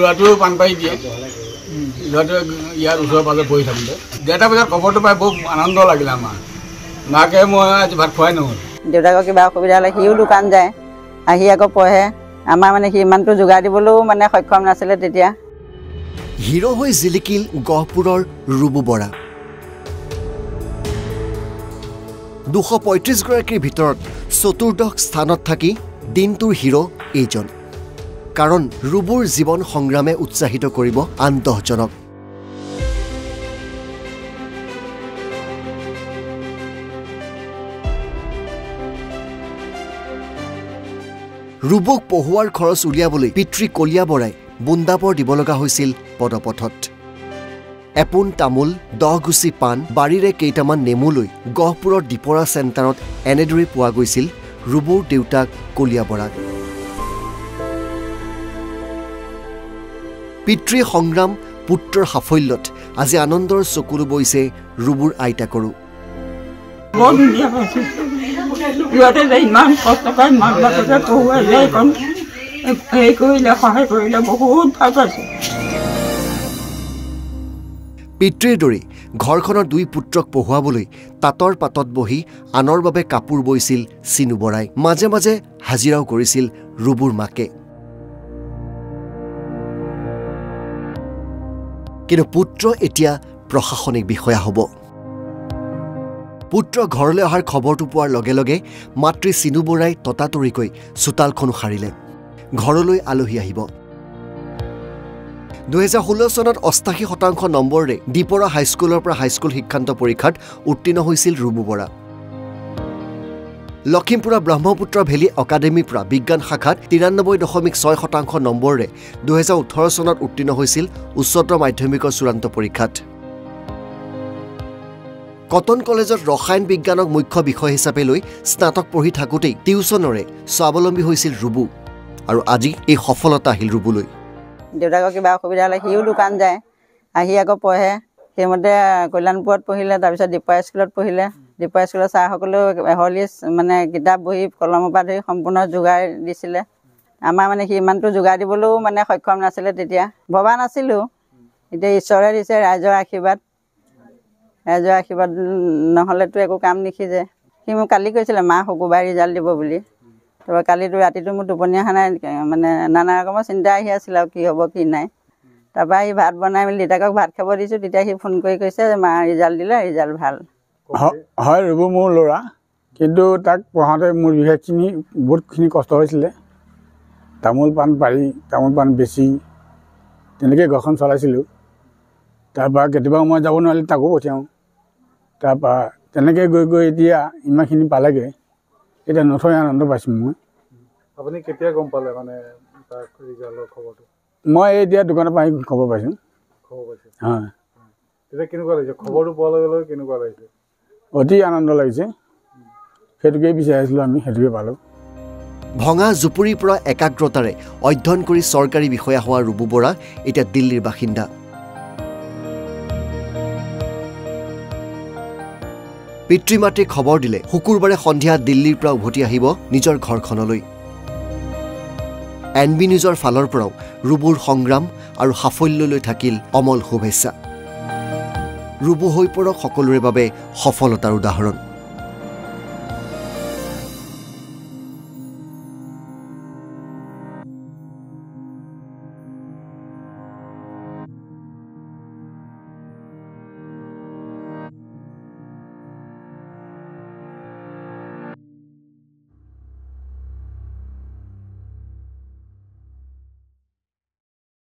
ল'ৰাটো বানপানী দিয়ে ল'ৰাটোৱে ইয়াৰ ওচৰে পাজৰে বহি থাকোঁতে ১:০০ বজাত খবৰটো পাই বহুত আনন্দ লাগিলে আমাৰ মাকে মই আজি ভাত খোৱাই নহ'ল। দেউতাকৰ কিবা অসুবিধা হ'লে সিও দোকান যায় আহি আকৌ পঢ়ে আমাৰ মানে সি ইমানটো যোগাৰ দিবলৈও মানে সক্ষম নাছিলে তেতিয়া। হিৰো হৈ জিলিকিল গহপুৰৰ ৰুবু বৰা। ২৩৫ গৰাকীৰ ভিতৰত চতুৰ্দশ স্থানত থাকি দিনটোৰ হিৰো এইজন। কাৰণ ৰুবুৰ জীৱন সংগ্ৰামে উৎসাহিত কৰিব আন ১০জনক। ৰুবুক পঢ়ুৱাৰ খৰচ উলিয়াবলৈ পিতৃ কলীয়া বৰাই বুন্দাপৰ দিব লগা হৈছিল পদপথত। এপোন তামোল ১০ গুচি পাণ বাৰীৰে কেইটামান নেমু লৈ গহপুৰৰ দীপৰা চেণ্টাৰত এনেদৰে পোৱা গৈছিল ৰুবুৰ দেউতাক কলীয়া বৰাক। পিতৃ সংগ্ৰাম পুত্ৰৰ সাফল্যত আজি আনন্দৰ চকুলো বৈছে ৰুবুৰ আইতাকৰো। বহুত ধুনীয়া পাইছে সিহঁতে যে ইমান কষ্ট পাই মাক বাপেকে পঢ়ুৱাই যায় এখন হেৰি কৰিলে সহায় কৰিলে বহুত ভাল পাইছে। পিতৃৰ দৰে ঘৰখনৰ ২ পুত্ৰক পঢ়ুৱাবলৈ তাঁতৰ পাতত বহি আনৰ বাবে কাপোৰ বৈছিল চিনু বৰাই। মাজে মাজে হাজিৰাও কৰিছিল ৰুবুৰ মাকে। কিন্তু পুত্ৰ এতিয়া প্ৰশাসনিক বিষয়া হ'ব। পুত্ৰ ঘৰলৈ অহাৰ খবৰটো পোৱাৰ লগে লগে মাতৃ চিনু বৰাই ততাতৰিকৈ চোতালখনো সাৰিলে। ঘৰলৈ আলহী আহিব। ২০১৬ চনত ৮৮% নম্বৰেৰে দীপৰা হাইস্কুলৰ পৰা হাইস্কুল শিক্ষান্ত পৰীক্ষাত উত্তীৰ্ণ হৈছিল ৰুবু বৰা। লখিমপুৰৰ ব্ৰহ্মপুত্ৰ ভেলী একাডেমীৰ পৰা বিজ্ঞান শাখাত ৯৩.৬% নম্বৰেৰে ২০১৮ চনত উত্তীৰ্ণ হৈছিল উচ্চতৰ মাধ্যমিকৰ চূড়ান্ত পৰীক্ষাত। কটন কলেজত ৰসায়ন বিজ্ঞানক মুখ্য বিষয় হিচাপে লৈ স্নাতক পঢ়ি থাকোঁতেই টিউচনৰে স্বাৱলম্বী হৈছিল ৰুবু। আৰু আজি এই সফলতা আহিল ৰুবুলৈ। দেউতাকৰ কিবা অসুবিধা হ'লে সিও দোকান যায় আহি আকৌ পঢ়ে। সেইমতে কল্যাণপুৰত পঢ়িলে, তাৰপিছত দীপৰা স্কুলত পঢ়িলে। দীপৰা স্কুলৰ ছাৰসকলেও হৰলিক্স মানে কিতাপ বহি কলমৰ পৰা ধৰি সম্পূৰ্ণ যোগাৰ দিছিলে। আমাৰ মানে সি ইমানটো যোগাৰ দিবলৈও মানে সক্ষম নাছিলে তেতিয়া। ভবা নাছিলোঁ। এতিয়া ঈশ্বৰে দিছে ৰাইজৰ আশীৰ্বাদ। ৰাইজৰ আশীৰ্বাদ নহ'লেতো একো কাম নিশিজে। সি মোক কালি কৈছিলে মা শুকুৰবাৰে ৰিজাল্ট দিব বুলি। তাৰপৰা কালিতো ৰাতিটো মোৰ টোপনি অহা নাই, মানে নানা ৰকমৰ চিন্তা আহি আছিল আৰু কি হ'ব কি নাই। তাৰপৰা সি ভাত বনাই মেলি দেউতাকক ভাত খাব দিছোঁ, তেতিয়া সি ফোন কৰি কৈছে যে মা ৰিজাল্ট দিলে, ৰিজাল্ট ভাল। হয় ৰুবু মোৰ ল'ৰা, কিন্তু তাক পঢ়াওঁতে মোৰ বিশেষখিনি বহুতখিনি কষ্ট হৈছিলে। তামোল পাণ পাৰি তামোল পাণ বেচি তেনেকৈ ঘৰখন চলাইছিলোঁ। তাৰপৰা কেতিয়াবা মই যাব নোৱাৰিলে তাকো পঠিয়াওঁ। তাৰপৰা তেনেকৈ গৈ গৈ এতিয়া ইমানখিনি পালেগৈ। এতিয়া নথৈ আনন্দ পাইছোঁ মই। আপুনি কেতিয়া গম পালে মানে তাৰ ৰিজাল্টৰ খবৰটো? মই এতিয়া দোকানৰ পৰা আহি খবৰ পাইছোঁ। খবৰ পাইছে? হয়। তেতিয়া কেনেকুৱা লাগিছে? খবৰটো পোৱাৰ লগে লগে কেনেকুৱা লাগিছে? অতি আনন্দ লাগিছে। সেইটোকেই বিচাৰিছিলোঁ আমি, সেইটোকে পালোঁ। ভঙা জুপুৰিৰ পৰা একাগ্ৰতাৰে অধ্যয়ন কৰি চৰকাৰী বিষয়া হোৱা ৰুবু বৰা এতিয়া দিল্লীৰ বাসিন্দা। পিতৃ মাতৃক খবৰ দিলে শুকুৰবাৰে সন্ধিয়া দিল্লীৰ পৰা উভতি আহিব নিজৰ ঘৰখনলৈ। NB নিউজৰ ফালৰ পৰাও ৰুবুৰ সংগ্ৰাম আৰু সাফল্যলৈ থাকিল অমল শুভেচ্ছা। ৰুবু হৈ পৰক সকলোৰে বাবে সফলতাৰ উদাহৰণ।